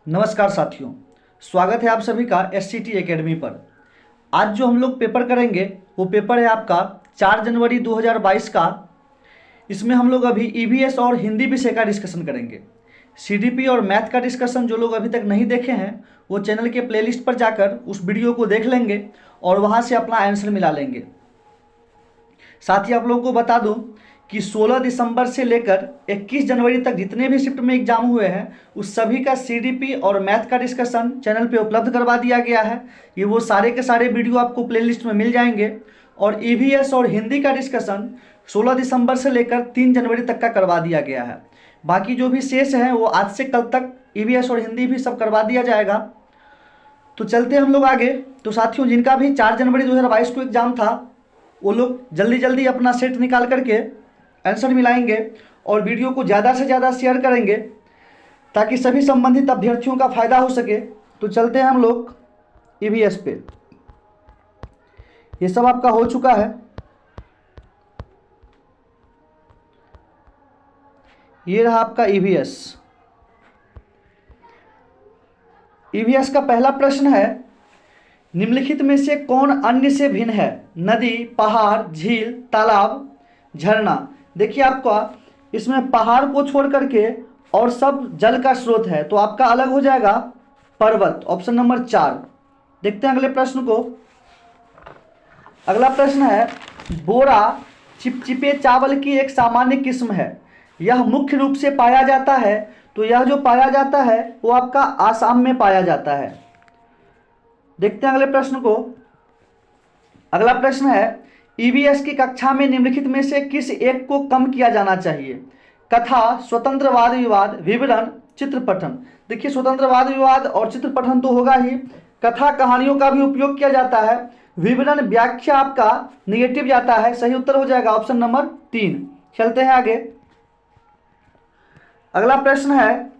नमस्कार साथियों, स्वागत है आप सभी का SCT एकेडमी पर। आज जो हम लोग पेपर करेंगे वो पेपर है आपका 4 जनवरी 2022 का। इसमें हम लोग अभी EVS और हिंदी विषय का डिस्कशन करेंगे। CDP और मैथ का डिस्कशन जो लोग अभी तक नहीं देखे हैं वो चैनल के प्लेलिस्ट पर जाकर उस वीडियो को देख लेंगे और वहाँ से अपना आंसर मिला लेंगे। साथ ही आप लोगों को बता दूं कि 16 दिसंबर से लेकर 21 जनवरी तक जितने भी शिफ्ट में एग्जाम हुए हैं उस सभी का CDP और मैथ का डिस्कशन चैनल पे उपलब्ध करवा दिया गया है। ये वो सारे के सारे वीडियो आपको प्लेलिस्ट में मिल जाएंगे। और EVS और हिंदी का डिस्कशन 16 दिसंबर से लेकर 3 जनवरी तक का करवा दिया गया है। बाकी जो भी शेष हैं वो आज से कल तक EVS और हिंदी भी सब करवा दिया जाएगा। तो चलते हैं हम लोग आगे। तो साथियों, जिनका भी 4 जनवरी 2022 को एग्ज़ाम था वो लोग जल्दी जल्दी अपना सेट निकाल करके आंसर मिलाएंगे और वीडियो को ज़्यादा से ज़्यादा शेयर करेंगे ताकि सभी संबंधित अभ्यर्थियों का फ़ायदा हो सके। तो चलते हैं हम लोग EVS पे। ये सब आपका हो चुका है। ये रहा आपका EVS। EVS का पहला प्रश्न है, निम्नलिखित में से कौन अन्य से भिन्न है? नदी, पहाड़, झील, तालाब, झरना। देखिए आपका इसमें पहाड़ को छोड़ करके और सब जल का स्रोत है, तो आपका अलग हो जाएगा पर्वत, ऑप्शन नंबर 4। देखते हैं अगले प्रश्न को। अगला प्रश्न है, बोरा चिपचिपे चावल की एक सामान्य किस्म है, यह मुख्य रूप से पाया जाता है। तो यह जो पाया जाता है वो आपका आसाम में पाया जाता है। देखते हैं अगले प्रश्न को। अगला प्रश्न है, EVS की कक्षा में निम्नलिखित में से किस एक को कम किया जाना चाहिए? कथा, स्वतंत्र वाद विवाद, विवरण, चित्र पठन। देखिए स्वतंत्र वाद विवाद और चित्र पठन तो होगा ही, कथा कहानियों का भी उपयोग किया जाता है, विवरण व्याख्या आपका निगेटिव जाता है। सही उत्तर हो जाएगा ऑप्शन नंबर 3। चलते हैं आगे। अगला प्रश्न है,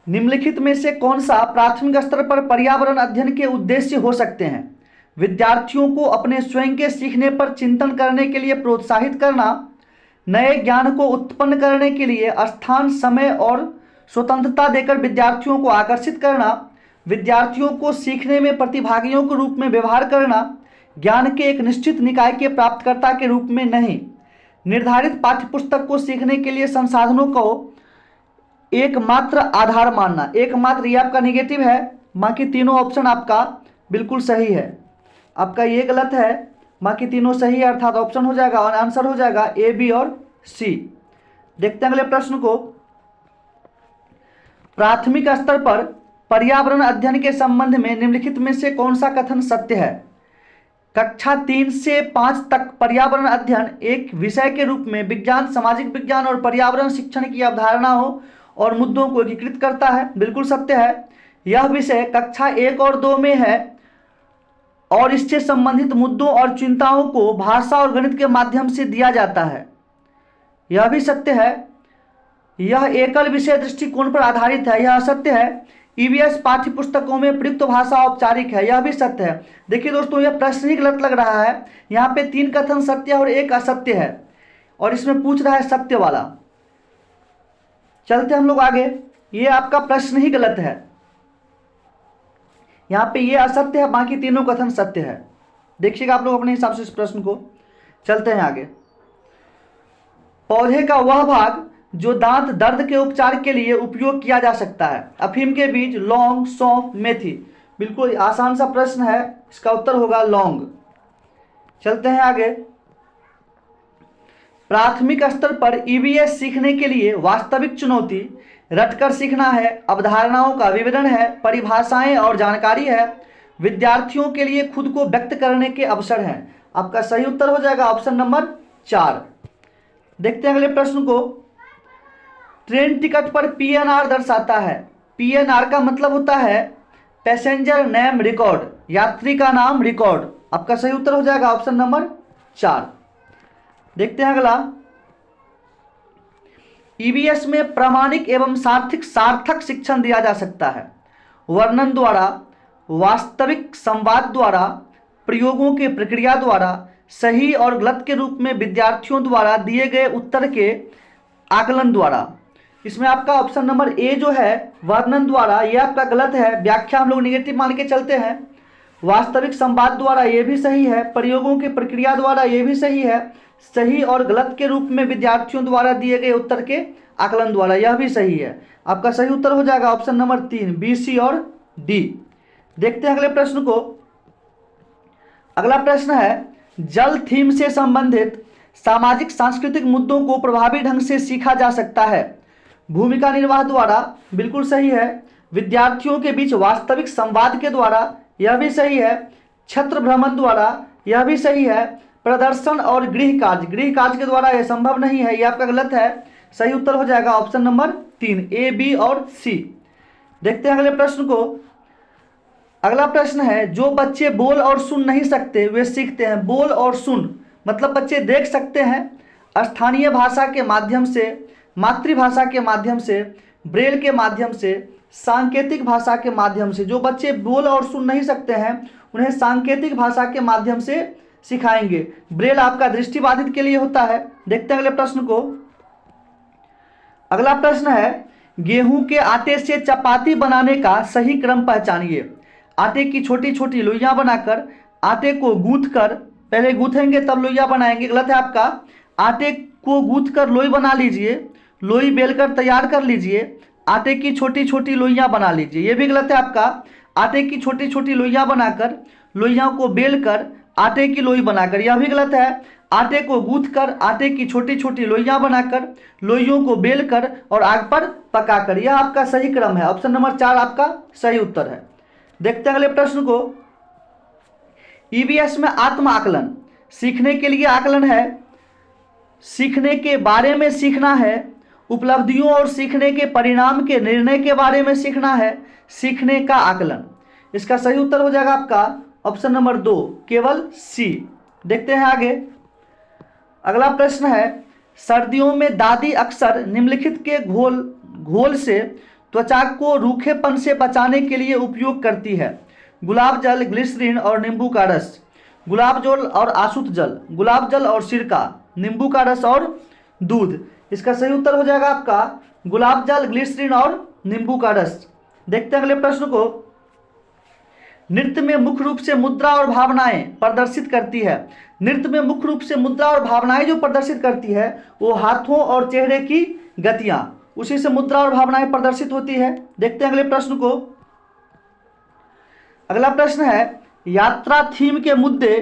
निम्नलिखित में से कौन सा प्राथमिक स्तर पर पर्यावरण अध्ययन के उद्देश्य हो सकते हैं? विद्यार्थियों को अपने स्वयं के सीखने पर चिंतन करने के लिए प्रोत्साहित करना, नए ज्ञान को उत्पन्न करने के लिए स्थान, समय और स्वतंत्रता देकर विद्यार्थियों को आकर्षित करना, विद्यार्थियों को सीखने में प्रतिभागियों के रूप में व्यवहार करना, ज्ञान के एक निश्चित निकाय के प्राप्तकर्ता के रूप में नहीं, निर्धारित पाठ्यपुस्तक को सीखने के लिए संसाधनों को एकमात्र आधार मानना। एकमात्र ये आपका निगेटिव है, बाकी तीनों ऑप्शन आपका बिल्कुल सही है। आपका ये गलत है, बाकी तीनों सही है, अर्थात ऑप्शन हो जाएगा और आंसर हो जाएगा A, B और C। देखते हैं अगले प्रश्न को। प्राथमिक स्तर पर पर्यावरण अध्ययन के संबंध में निम्नलिखित में से कौन सा कथन सत्य है? कक्षा 3 से 5 तक पर्यावरण अध्ययन एक विषय के रूप में विज्ञान, सामाजिक विज्ञान और पर्यावरण शिक्षण की अवधारणाओं और मुद्दों को एकीकृत करता है। बिल्कुल सत्य है। यह विषय कक्षा 1 और 2 में है और इससे संबंधित मुद्दों और चिंताओं को भाषा और गणित के माध्यम से दिया जाता है। यह भी सत्य है। यह एकल विषय दृष्टिकोण पर आधारित है। यह असत्य है। EVS पाठ्य पुस्तकों में प्रयुक्त भाषा औपचारिक है। यह भी सत्य है। देखिए दोस्तों, यह प्रश्न ही गलत लग रहा है। यहाँ पे 3 कथन सत्य और 1 असत्य है और इसमें पूछ रहा है सत्य वाला। चलते हम लोग आगे। ये आपका प्रश्न ही गलत है। यहाँ पे ये असत्य है, बाकी तीनों कथन सत्य है। देखिएगा आप लोग अपने हिसाब से इस प्रश्न को। चलते हैं आगे। पौधे का वह भाग जो दांत दर्द के उपचार के लिए उपयोग किया जा सकता है? अफीम के बीज, लौंग, सौंफ, मेथी। बिल्कुल आसान सा प्रश्न है, इसका उत्तर होगा लौंग। चलते हैं आगे। प्राथमिक स्तर पर EVS सीखने के लिए वास्तविक चुनौती रटकर सीखना है, अवधारणाओं का विवरण है, परिभाषाएं और जानकारी है, विद्यार्थियों के लिए खुद को व्यक्त करने के अवसर हैं। आपका सही उत्तर हो जाएगा ऑप्शन नंबर 4। देखते हैं अगले प्रश्न को। ट्रेन टिकट पर PNR दर्शाता है। PNR का मतलब होता है पैसेंजर नेम रिकॉर्ड, यात्री का नाम रिकॉर्ड। आपका सही उत्तर हो जाएगा ऑप्शन नंबर 4। देखते हैं अगला। EVS में प्रामाणिक एवं सार्थक शिक्षण दिया जा सकता है। वर्णन द्वारा, वास्तविक संवाद द्वारा, प्रयोगों की प्रक्रिया द्वारा, सही और गलत के रूप में विद्यार्थियों द्वारा दिए गए उत्तर के आकलन द्वारा। इसमें आपका ऑप्शन नंबर ए जो है वर्णन द्वारा, ये आपका गलत है, व्याख्या हम लोग निगेटिव मान के चलते हैं। वास्तविक संवाद द्वारा ये भी सही है। प्रयोगों की प्रक्रिया द्वारा ये भी सही है। सही और गलत के रूप में विद्यार्थियों द्वारा दिए गए उत्तर के आकलन द्वारा, यह भी सही है। आपका सही उत्तर हो जाएगा ऑप्शन नंबर 3 बी, सी और डी। देखते हैं अगले प्रश्न को। अगला प्रश्न है, जल थीम से संबंधित सामाजिक सांस्कृतिक मुद्दों को प्रभावी ढंग से सीखा जा सकता है। भूमिका निर्वाह द्वारा, बिल्कुल सही है। विद्यार्थियों के बीच वास्तविक संवाद के द्वारा, यह भी सही है। छत्र भ्रमण द्वारा, यह भी सही है। प्रदर्शन और गृह कार्य के द्वारा यह संभव नहीं है, यह आपका गलत है। सही उत्तर हो जाएगा ऑप्शन नंबर 3 ए, बी और सी। देखते हैं अगले प्रश्न को। अगला प्रश्न है, जो बच्चे बोल और सुन नहीं सकते वे सीखते हैं। बोल और सुन मतलब बच्चे देख सकते हैं स्थानीय भाषा के माध्यम से, मातृभाषा के माध्यम से, ब्रेल के माध्यम से, सांकेतिक भाषा के माध्यम से। जो बच्चे बोल और सुन नहीं सकते हैं उन्हें सांकेतिक भाषा के माध्यम से सिखाएंगे। ब्रेल आपका दृष्टिबाधित के लिए होता है। देखते हैं अगले प्रश्न को। अगला प्रश्न है, गेहूं के आटे से चपाती बनाने का सही क्रम पहचानिए। आटे की छोटी छोटी लोइयां बनाकर आटे को गूंथ कर, पहले गूंथेंगे तब लोइयां बनाएंगे, गलत है आपका। आटे को गूंथ कर लोई बना लीजिए, लोई बेलकर तैयार कर लीजिए, आटे की छोटी छोटी लोइयां बना लीजिए, ये भी गलत है आपका। आटे की छोटी छोटी लोइयां बनाकर, लोइयां को बेलकर आटे की लोई बनाकर, यह भी गलत है। आटे को गूंथ कर आटे की छोटी छोटी लोइयां बनाकर, लोइयों को बेलकर और आग पर पकाकर, यह आपका सही क्रम है। ऑप्शन नंबर 4 आपका सही उत्तर है। देखते हैं अगले प्रश्न को। ईवीएस में आत्म आकलन, सीखने के लिए आकलन है, सीखने के बारे में सीखना है, उपलब्धियों और सीखने के परिणाम के निर्णय के बारे में सीखना है, सीखने का आकलन। इसका सही उत्तर हो जाएगा आपका ऑप्शन नंबर 2 केवल सी। देखते हैं आगे। अगला प्रश्न है, सर्दियों में दादी अक्सर निम्नलिखित के घोल से त्वचा को रूखेपन से बचाने के लिए उपयोग करती है। गुलाब जल, ग्लिसरीन और नींबू का रस। गुलाब जल और आसुत जल, गुलाब जल और सिरका, नींबू का रस और दूध। इसका सही उत्तर हो जाएगा आपका गुलाब जल, ग्लिसरीन और नींबू का रस। देखते हैं अगले प्रश्न को। नृत्य में मुख्य रूप से मुद्रा और भावनाएं प्रदर्शित करती है। नृत्य में मुख्य रूप से मुद्रा और भावनाएं जो प्रदर्शित करती है वो हाथों और चेहरे की गतियां, उसी से मुद्रा और भावनाएं प्रदर्शित होती है। देखते हैं अगले प्रश्न को। अगला प्रश्न है, यात्रा थीम के मुद्दे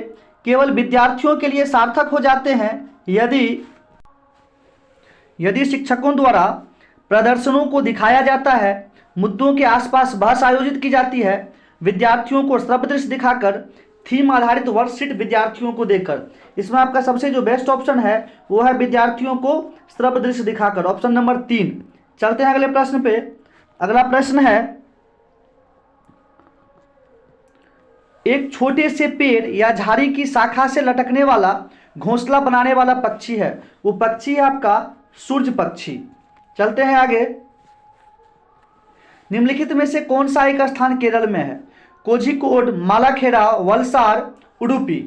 केवल विद्यार्थियों के लिए सार्थक हो जाते हैं यदि शिक्षकों द्वारा प्रदर्शनों को दिखाया जाता है, मुद्दों के आसपास बहस आयोजित की जाती है, विद्यार्थियों को श्रव्य दृश्य दिखाकर, थीम आधारित वर्कशीट विद्यार्थियों को देकर। इसमें आपका सबसे जो बेस्ट ऑप्शन है वो है विद्यार्थियों को श्रव्य दृश्य दिखाकर, ऑप्शन नंबर 3। चलते हैं अगले प्रश्न पे। अगला प्रश्न है, एक छोटे से पेड़ या झाड़ी की शाखा से लटकने वाला घोंसला बनाने वाला पक्षी है। वो पक्षी है आपका सूर्य पक्षी। चलते हैं आगे। निम्नलिखित में से कौन सा एक स्थान केरल में है? कोझिकोड, मालाखेड़ा, वलसाड, उडुपी।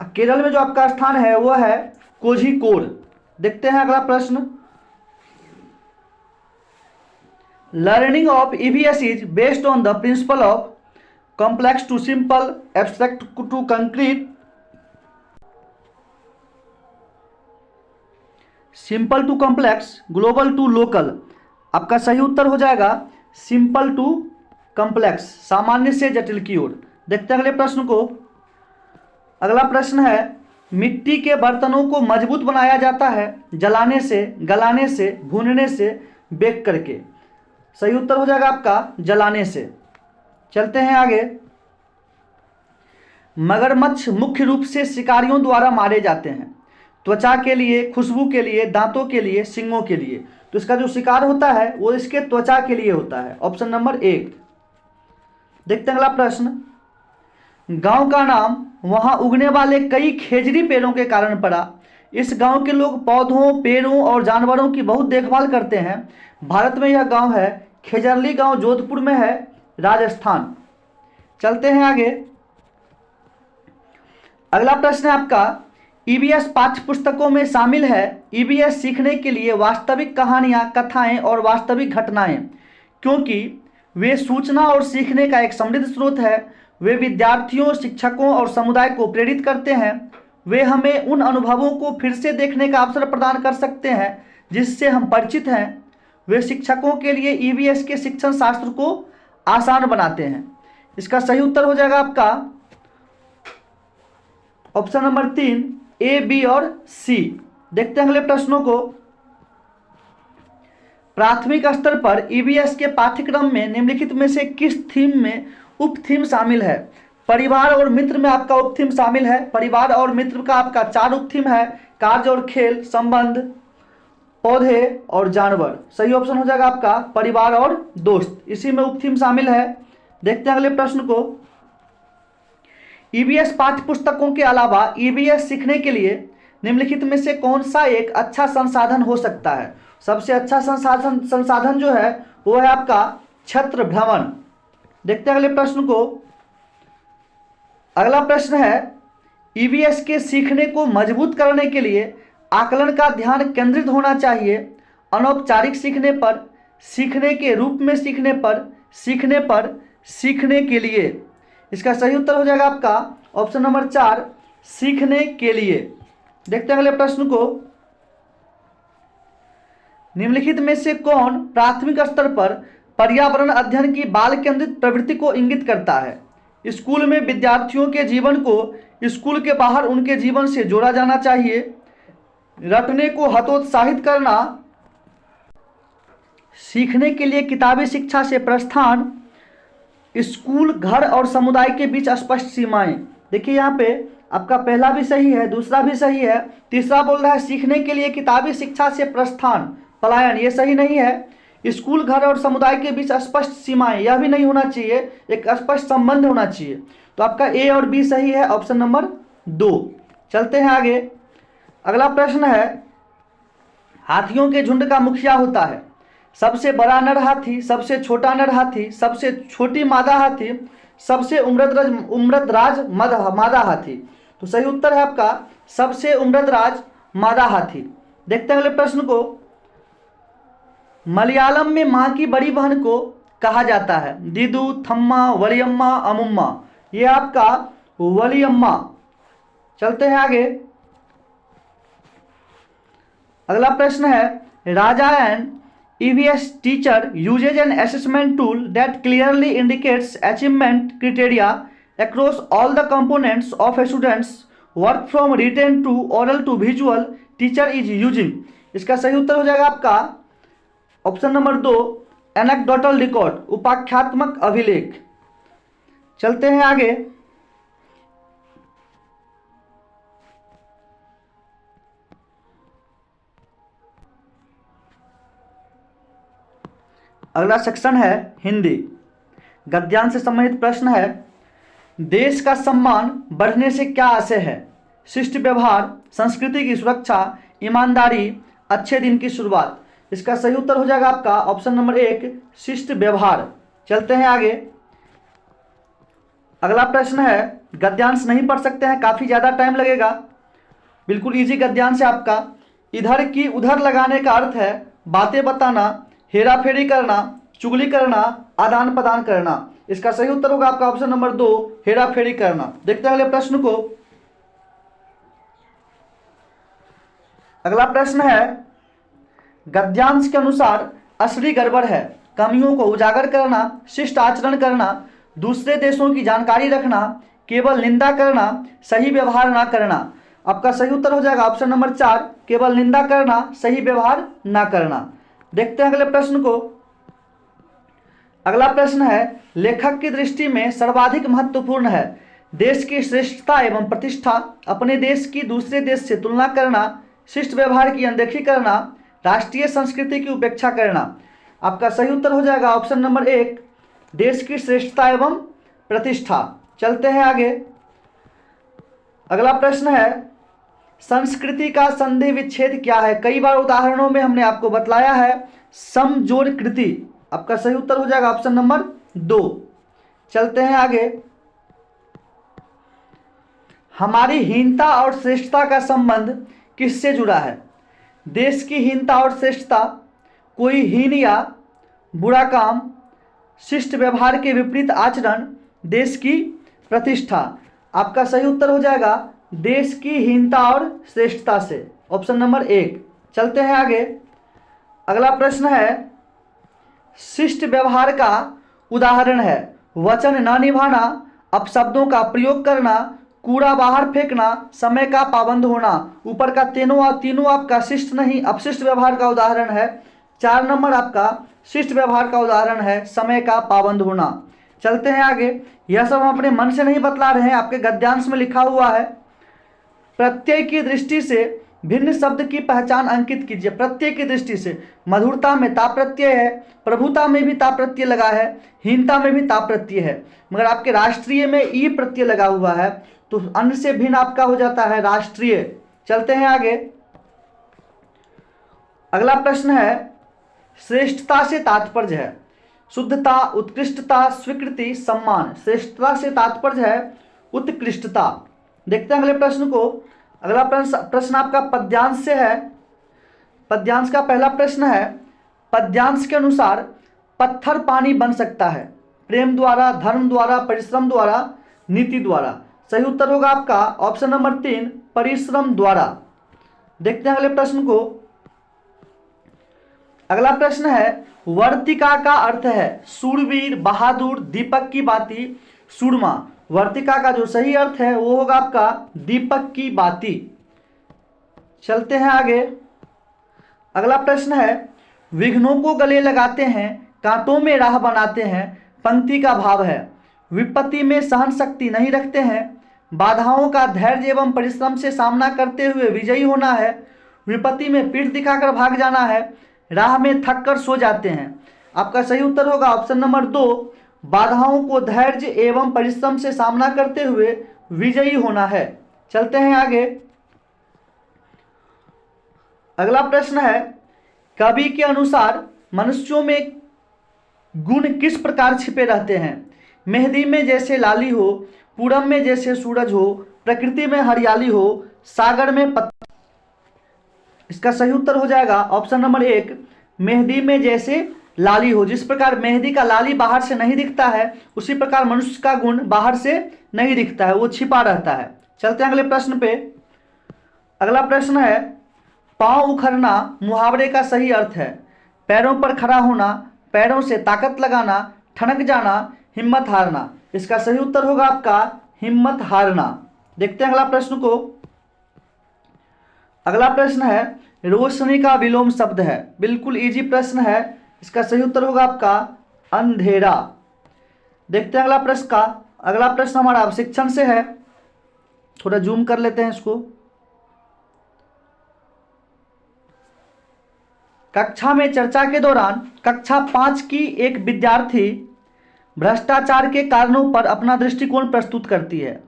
केरल में जो आपका स्थान है वह है कोझिकोड। देखते हैं अगला प्रश्न। Learning of EVS is based on the principle of complex to simple, abstract to concrete, simple to complex, global to local. आपका सही उत्तर हो जाएगा सिंपल टू कॉम्प्लेक्स, सामान्य से जटिल की ओर। देखते हैं अगले प्रश्न को। अगला प्रश्न है, मिट्टी के बर्तनों को मजबूत बनाया जाता है जलाने से, गलाने से, भूनने से, बेक करके। सही उत्तर हो जाएगा आपका जलाने से। चलते हैं आगे। मगरमच्छ मुख्य रूप से शिकारियों द्वारा मारे जाते हैं, त्वचा के लिए, खुशबू के लिए, दांतों के लिए, सींगों के लिए। तो इसका जो शिकार होता है वो इसके त्वचा के लिए होता है, ऑप्शन नंबर 1। देखते हैं अगला प्रश्न। गांव का नाम वहां उगने वाले कई खेजड़ी पेड़ों के कारण पड़ा। इस गांव के लोग पौधों, पेड़ों और जानवरों की बहुत देखभाल करते हैं। भारत में यह गांव है खेजरली गांव, जोधपुर में है, राजस्थान। चलते हैं आगे। अगला प्रश्न है आपका, ईवीएस पाठ्य पुस्तकों में शामिल है। ईवीएस सीखने के लिए वास्तविक कहानियाँ, कथाएं और वास्तविक घटनाएं, क्योंकि वे सूचना और सीखने का एक समृद्ध स्रोत है। वे विद्यार्थियों, शिक्षकों और समुदाय को प्रेरित करते हैं। वे हमें उन अनुभवों को फिर से देखने का अवसर प्रदान कर सकते हैं जिससे हम परिचित हैं। वे शिक्षकों के लिए ईवीएस के शिक्षण शास्त्र को आसान बनाते हैं। इसका सही उत्तर हो जाएगा आपका ऑप्शन नंबर 3, ए, बी और सी। देखते हैं अगले प्रश्नों को। प्राथमिक स्तर पर ईवीएस के पाठ्यक्रम में निम्नलिखित में से किस थीम में उप थीम शामिल है? परिवार और मित्र में आपका उप थीम शामिल है। परिवार और मित्र का आपका 4 उप थीम है, कार्य और खेल, संबंध, पौधे और जानवर। सही ऑप्शन हो जाएगा आपका परिवार और दोस्त, इसी में उप थीम शामिल है। देखते हैं अगले प्रश्न को। ईवीएस पाठ्य पुस्तकों के अलावा ईवीएस सीखने के लिए निम्नलिखित में से कौन सा एक अच्छा संसाधन हो सकता है? सबसे अच्छा संसाधन जो है वो है आपका छत्र भ्रमण। देखते हैं अगले प्रश्न को। अगला प्रश्न है, ईवीएस के सीखने को मजबूत करने के लिए आकलन का ध्यान केंद्रित होना चाहिए। अनौपचारिक सीखने पर, सीखने के रूप में सीखने पर, सीखने के लिए। इसका सही उत्तर हो जाएगा आपका ऑप्शन नंबर 4, सीखने के लिए। देखते हैं अगले प्रश्न को। निम्नलिखित में से कौन प्राथमिक स्तर पर पर्यावरण अध्ययन की बाल केंद्रित प्रवृत्ति को इंगित करता है? स्कूल में विद्यार्थियों के जीवन को स्कूल के बाहर उनके जीवन से जोड़ा जाना चाहिए। रटने को हतोत्साहित करना, सीखने के लिए किताबी शिक्षा से प्रस्थान, स्कूल, घर और समुदाय के बीच स्पष्ट सीमाएं। देखिए यहाँ पे आपका पहला भी सही है, दूसरा भी सही है, तीसरा बोल रहा है सीखने के लिए किताबी शिक्षा से प्रस्थान, पलायन, ये सही नहीं है। स्कूल, घर और समुदाय के बीच स्पष्ट सीमाएं, यह भी नहीं होना चाहिए, एक स्पष्ट संबंध होना चाहिए। तो आपका ए और बी सही है, ऑप्शन नंबर 2। चलते हैं आगे। अगला प्रश्न है, हाथियों के झुंड का मुखिया होता है। सबसे बड़ा नर हाथी, सबसे छोटा नर हाथी, सबसे छोटी मादा हाथी, सबसे उम्रदराज मादा हाथी। तो सही उत्तर है आपका सबसे उम्रदराज मादा हाथी। देखते हैं अगले प्रश्न को। मलयालम में माँ की बड़ी बहन को कहा जाता है दीदू, थम्मा, वलियम्मा, अमुम्मा। ये आपका वलियम्मा। चलते हैं आगे। अगला प्रश्न है, राजा and EVS teacher uses an assessment tool that clearly indicates achievement criteria across all the components of a student's work from written to oral to visual teacher is using। इसका सही उत्तर हो जाएगा आपका ऑप्शन नंबर 2, एनेक्डोटल रिकॉर्ड, उपाख्यात्मक अभिलेख। चलते हैं आगे। अगला सेक्शन है हिंदी। गद्यांश से संबंधित प्रश्न है, देश का सम्मान बढ़ने से क्या आशय है? शिष्ट व्यवहार, संस्कृति की सुरक्षा, ईमानदारी, अच्छे दिन की शुरुआत। इसका सही उत्तर हो जाएगा आपका ऑप्शन नंबर 1, शिष्ट व्यवहार। चलते हैं आगे। अगला प्रश्न है, गद्यांश नहीं पढ़ सकते हैं, काफ़ी ज़्यादा टाइम लगेगा, बिल्कुल इजी गद्यांश है आपका। इधर की उधर लगाने का अर्थ है बातें बताना, हेरा फेरी करना, चुगली करना, आदान प्रदान करना। इसका सही उत्तर होगा आपका ऑप्शन नंबर 2, हेरा फेरी करना। देखते हैं अगले प्रश्न को। अगला प्रश्न है, गद्यांश के अनुसार असली गड़बड़ है कमियों को उजागर करना, शिष्ट आचरण करना, दूसरे देशों की जानकारी रखना, केवल निंदा करना, सही व्यवहार ना करना। आपका सही उत्तर हो जाएगा ऑप्शन नंबर 4, केवल निंदा करना, सही व्यवहार ना करना। देखते हैं अगले प्रश्न को। अगला प्रश्न है, लेखक की दृष्टि में सर्वाधिक महत्वपूर्ण है देश की श्रेष्ठता एवं प्रतिष्ठा, अपने देश की दूसरे देश से तुलना करना, शिष्ट व्यवहार की अनदेखी करना, राष्ट्रीय संस्कृति की उपेक्षा करना। आपका सही उत्तर हो जाएगा ऑप्शन नंबर 1, देश की श्रेष्ठता एवं प्रतिष्ठा। चलते हैं आगे। अगला प्रश्न है, संस्कृति का संधि विच्छेद क्या है? कई बार उदाहरणों में हमने आपको बतलाया है, समजोड़ कृति। आपका सही उत्तर हो जाएगा ऑप्शन नंबर 2। चलते हैं आगे। हमारी हीनता और श्रेष्ठता का संबंध किससे जुड़ा है? देश की हीनता और श्रेष्ठता, कोई हीन या बुरा काम, शिष्ट व्यवहार के विपरीत आचरण, देश की प्रतिष्ठा। आपका सही उत्तर हो जाएगा देश की हीनता और श्रेष्ठता से, ऑप्शन नंबर 1। चलते हैं आगे। अगला प्रश्न है, शिष्ट व्यवहार का उदाहरण है वचन न निभाना, अपशब्दों का प्रयोग करना, कूड़ा बाहर फेंकना, समय का पाबंद होना। ऊपर का तीनों आपका शिष्ट नहीं अपशिष्ट व्यवहार का उदाहरण है। 4 नंबर आपका शिष्ट व्यवहार का उदाहरण है समय का पाबंद होना। चलते हैं आगे। यह सब हम अपने मन से नहीं बतला रहे हैं, आपके गद्यांश में लिखा हुआ है। प्रत्यय की दृष्टि से भिन्न शब्द की पहचान अंकित कीजिए। प्रत्यय की दृष्टि से मधुरता में ता प्रत्यय है, प्रभुता में भी ता प्रत्यय लगा है, हीनता में भी ता प्रत्यय है, मगर आपके राष्ट्रीय में ई प्रत्यय लगा हुआ है, तो अन्य से भिन्न आपका हो जाता है राष्ट्रीय। चलते हैं आगे। अगला प्रश्न है, श्रेष्ठता से तात्पर्य है शुद्धता, उत्कृष्टता, स्वीकृति, सम्मान। श्रेष्ठता से तात्पर्य है उत्कृष्टता। देखते हैं अगले प्रश्न को। अगला प्रश्न आपका पद्यांश से है। पद्यांश का पहला प्रश्न है, पद्यांश के अनुसार पत्थर पानी बन सकता है प्रेम द्वारा, धर्म द्वारा, परिश्रम द्वारा, नीति द्वारा। सही उत्तर होगा आपका ऑप्शन नंबर 3, परिश्रम द्वारा। देखते हैं अगले प्रश्न को। अगला प्रश्न है, वर्तिका का अर्थ है शूरवीर, बहादुर, दीपक की बाती, सूरमा। वर्तिका का जो सही अर्थ है वो होगा आपका दीपक की बाती। चलते हैं आगे। अगला प्रश्न है, विघ्नों को गले लगाते हैं, कांटों में राह बनाते हैं। पंक्ति का भाव है विपत्ति में सहन शक्ति नहीं रखते हैं, बाधाओं का धैर्य एवं परिश्रम से सामना करते हुए विजयी होना है, विपत्ति में पीठ दिखाकर भाग जाना है, राह में थक कर सो जाते हैं। आपका सही उत्तर होगा ऑप्शन नंबर 2, बाधाओं को धैर्य एवं परिश्रम से सामना करते हुए विजयी होना है। चलते हैं आगे। अगला प्रश्न है, कवि के अनुसार मनुष्यों में गुण किस प्रकार छिपे रहते हैं? मेहंदी में जैसे लाली हो, पूरब में जैसे सूरज हो, प्रकृति में हरियाली हो, सागर में पत्थर। इसका सही उत्तर हो जाएगा ऑप्शन नंबर 1, मेहंदी में जैसे लाली हो। जिस प्रकार मेहंदी का लाली बाहर से नहीं दिखता है, उसी प्रकार मनुष्य का गुण बाहर से नहीं दिखता है, वो छिपा रहता है। चलते हैं अगले प्रश्न पे। अगला प्रश्न है, पांव उखड़ना मुहावरे का सही अर्थ है पैरों पर खड़ा होना, पैरों से ताकत लगाना, ठनक जाना, हिम्मत हारना। इसका सही उत्तर होगा आपका हिम्मत हारना। देखते हैं अगला प्रश्न को। अगला प्रश्न है, रोशनी का विलोम शब्द है। बिल्कुल इजी प्रश्न है, इसका सही उत्तर होगा आपका अंधेरा। देखते हैं अगला प्रश्न का। अगला प्रश्न हमारा शिक्षण से है, थोड़ा जूम कर लेते हैं इसको। कक्षा में चर्चा के दौरान कक्षा 5 की एक विद्यार्थी भ्रष्टाचार के कारणों पर अपना दृष्टिकोण प्रस्तुत करती है।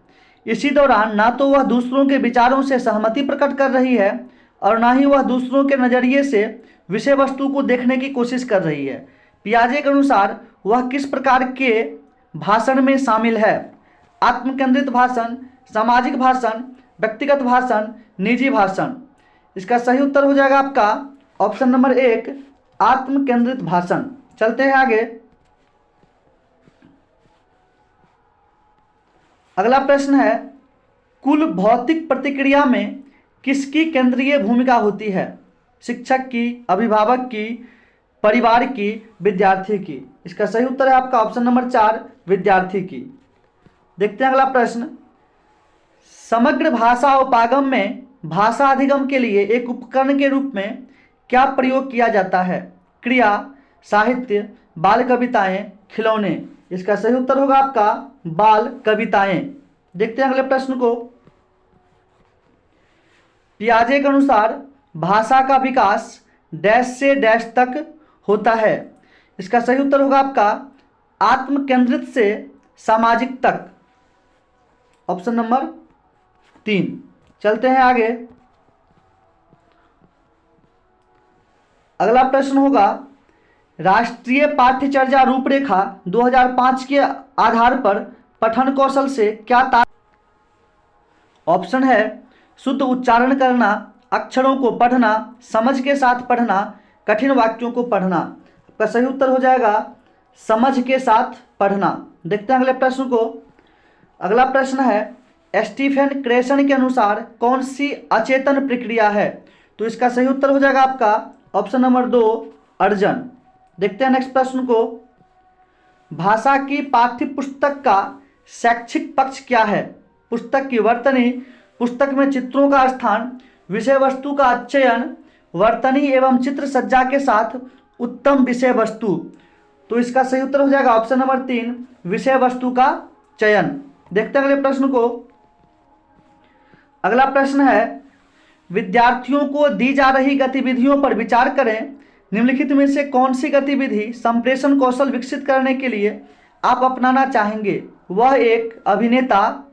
इसी दौरान ना तो वह दूसरों के विचारों से सहमति प्रकट कर रही है और ना ही वह दूसरों के नज़रिए से विषय वस्तु को देखने की कोशिश कर रही है। पियाजे के अनुसार वह किस प्रकार के भाषण में शामिल है? आत्मकेंद्रित भाषण, सामाजिक भाषण, व्यक्तिगत भाषण, निजी भाषण। इसका सही उत्तर हो जाएगा आपका ऑप्शन नंबर 1, आत्मकेंद्रित भाषण। चलते हैं आगे। अगला प्रश्न है, कुल भौतिक प्रतिक्रिया में किसकी केंद्रीय भूमिका होती है? शिक्षक की, अभिभावक की, परिवार की, विद्यार्थी की। इसका सही उत्तर है आपका ऑप्शन नंबर 4, विद्यार्थी की। देखते हैं अगला प्रश्न, समग्र भाषा उपागम में भाषा अधिगम के लिए एक उपकरण के रूप में क्या प्रयोग किया जाता है? क्रिया, साहित्य, बाल कविताएं, खिलौने। इसका सही उत्तर होगा आपका बाल कविताएं। देखते हैं अगले प्रश्न को। पियाजे के अनुसार भाषा का विकास डैश से डैश तक होता है। इसका सही उत्तर होगा आपका आत्मकेंद्रित से सामाजिक तक, ऑप्शन नंबर 3। चलते हैं आगे। अगला प्रश्न होगा, राष्ट्रीय पाठ्यचर्या रूपरेखा 2005 के आधार पर पठन कौशल से क्या ऑप्शन है शुद्ध उच्चारण करना, अक्षरों को पढ़ना, समझ के साथ पढ़ना, कठिन वाक्यों को पढ़ना। आपका सही उत्तर हो जाएगा समझ के साथ पढ़ना। देखते हैं अगले प्रश्न को। अगला प्रश्न है स्टीफन क्रेसन के अनुसार कौन सी अचेतन प्रक्रिया है? तो इसका सही उत्तर हो जाएगा आपका ऑप्शन नंबर 2 अर्जन। देखते हैं नेक्स्ट प्रश्न को। भाषा की पाठ्य पुस्तक का शैक्षिक पक्ष क्या है? पुस्तक की वर्तनी, पुस्तक में चित्रों का स्थान, विषय वस्तु का चयन, वर्तनी एवं चित्र सज्जा के साथ उत्तम विषय वस्तु। तो इसका सही उत्तर हो जाएगा ऑप्शन नंबर 3 विषय वस्तु का चयन। देखते हैं अगले प्रश्न को। अगला प्रश्न है विद्यार्थियों को दी जा रही गतिविधियों पर विचार करें। निम्नलिखित में से कौन सी गतिविधि संप्रेषण कौशल विकसित करने के लिए आप अपनाना चाहेंगे? वह एक अभिनेता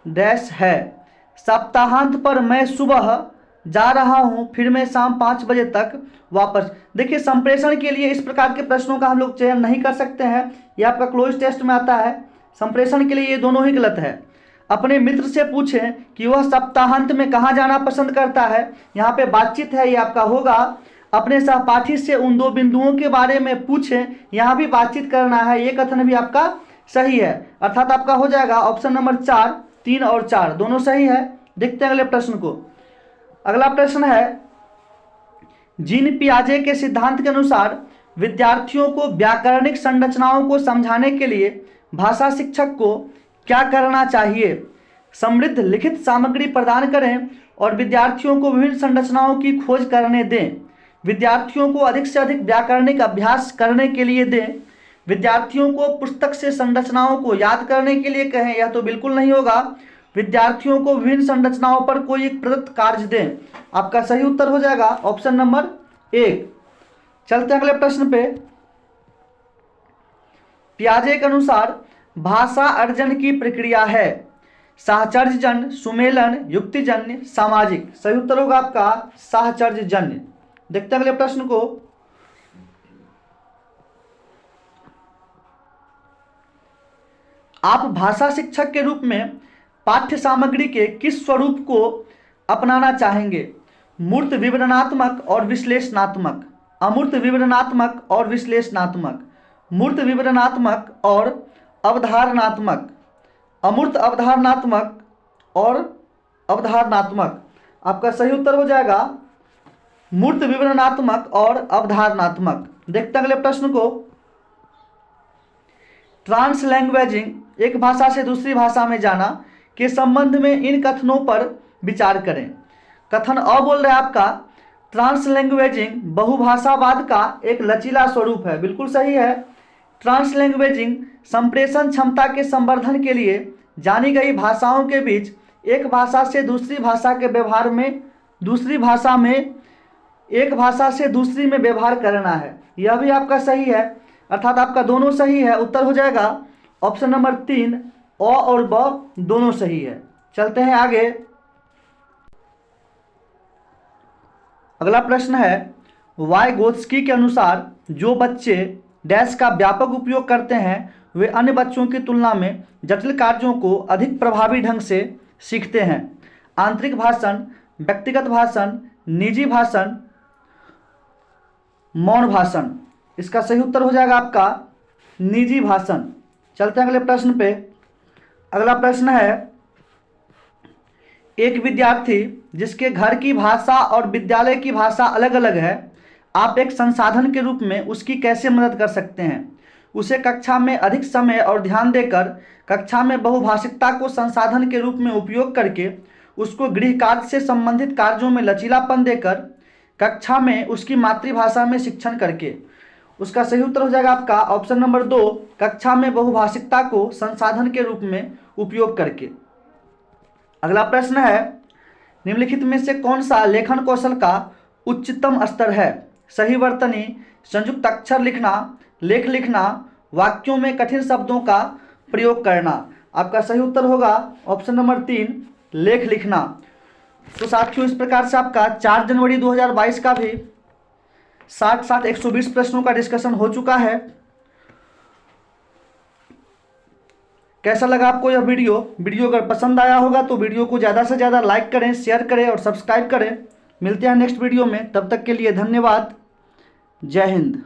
डैश है। सप्ताहांत पर मैं सुबह जा रहा हूं, फिर मैं शाम 5 बजे तक वापस। देखिए संप्रेषण के लिए इस प्रकार के प्रश्नों का हम लोग चयन नहीं कर सकते हैं, यह आपका क्लोज टेस्ट में आता है। संप्रेषण के लिए ये दोनों ही गलत है। अपने मित्र से पूछें कि वह सप्ताहांत में कहाँ जाना पसंद करता है, यहाँ पे बातचीत है, ये आपका होगा। अपने सहपाठी से उन 2 बिंदुओं के बारे में पूछें, यहाँ भी बातचीत करना है, ये कथन भी आपका सही है। अर्थात आपका हो जाएगा ऑप्शन नंबर 4, 3 और 4 दोनों सही है। देखते हैं अगले प्रश्न को। अगला प्रश्न है जीन पियाजे के सिद्धांत के अनुसार विद्यार्थियों को व्याकरणिक संरचनाओं को समझाने के लिए भाषा शिक्षक को क्या करना चाहिए? समृद्ध लिखित सामग्री प्रदान करें और विद्यार्थियों को विभिन्न संरचनाओं की खोज करने दें। विद्यार्थियों को अधिक से अधिक व्याकरणिक अभ्यास करने के लिए दें। विद्यार्थियों को पुस्तक से संरचनाओं को याद करने के लिए कहें, यह तो बिल्कुल नहीं होगा। विद्यार्थियों को विभिन्न संरचनाओं पर कोई एक प्रदत्त कार्य दें। आपका सही उत्तर हो जाएगा ऑप्शन नंबर 1। चलते हैं अगले प्रश्न पे। पियाजे के अनुसार भाषा अर्जन की प्रक्रिया है साहचर्यजन्य, सुमेलन, युक्तिजन्य, सामाजिक। सही उत्तर होगा आपका साहचर्यजन्य। देखते हैं अगले प्रश्न को। आप भाषा शिक्षक के रूप में पाठ्य सामग्री के किस स्वरूप को अपनाना चाहेंगे? मूर्त विवरणात्मक और विश्लेषणात्मक, अमूर्त विवरणात्मक और विश्लेषणात्मक, मूर्त विवरणात्मक और अवधारणात्मक, अमूर्त अवधारणात्मक और अवधारणात्मक। आपका सही उत्तर हो जाएगा मूर्त विवरणात्मक और अवधारणात्मक। देखते हैं अगले प्रश्न को। ट्रांसलैंग्वेजिंग एक भाषा से दूसरी भाषा में जाना के संबंध में इन कथनों पर विचार करें। कथन अ बोल रहा है आपका ट्रांसलैंग्वेजिंग बहुभाषावाद का एक लचीला स्वरूप है। बिल्कुल सही है। ट्रांसलैंग्वेजिंग संप्रेषण क्षमता के संवर्धन के लिए जानी गई भाषाओं के बीच एक भाषा से दूसरी भाषा के व्यवहार में दूसरी भाषा में एक भाषा से दूसरी में व्यवहार करना है। यह भी आपका सही है। अर्थात आपका दोनों सही है। उत्तर हो जाएगा ऑप्शन नंबर 3 अ और ब दोनों सही है। चलते हैं आगे। अगला प्रश्न है वाइगोत्स्की के अनुसार जो बच्चे डैश का व्यापक उपयोग करते हैं वे अन्य बच्चों की तुलना में जटिल कार्यों को अधिक प्रभावी ढंग से सीखते हैं। आंतरिक भाषण, व्यक्तिगत भाषण, निजी भाषण, मौन भाषण। इसका सही उत्तर हो जाएगा आपका निजी भाषण। चलते हैं अगले प्रश्न पे। अगला प्रश्न है एक विद्यार्थी जिसके घर की भाषा और विद्यालय की भाषा अलग अलग है, आप एक संसाधन के रूप में उसकी कैसे मदद कर सकते हैं? उसे कक्षा में अधिक समय और ध्यान देकर कक्षा में बहुभाषिकता को संसाधन के रूप में उपयोग करके उसको गृह कार्य से संबंधित कार्यों में लचीलापन देकर कक्षा में उसकी मातृभाषा में शिक्षण करके। उसका सही उत्तर हो जाएगा आपका ऑप्शन नंबर 2 कक्षा में बहुभाषिकता को संसाधन के रूप में उपयोग करके। अगला प्रश्न है निम्नलिखित में से कौन सा लेखन कौशल का उच्चतम स्तर है? सही वर्तनी, संयुक्त अक्षर लिखना, लेख लिखना, वाक्यों में कठिन शब्दों का प्रयोग करना। आपका सही उत्तर होगा ऑप्शन नंबर 3 लेख लिखना। तो साथियों इस प्रकार से आपका 4 जनवरी 2022 का भी 60 120 प्रश्नों का डिस्कशन हो चुका है। कैसा लगा आपको यह वीडियो अगर पसंद आया होगा तो वीडियो को ज़्यादा से ज़्यादा लाइक करें, शेयर करें और सब्सक्राइब करें। मिलते हैं नेक्स्ट वीडियो में, तब तक के लिए धन्यवाद। जय हिंद।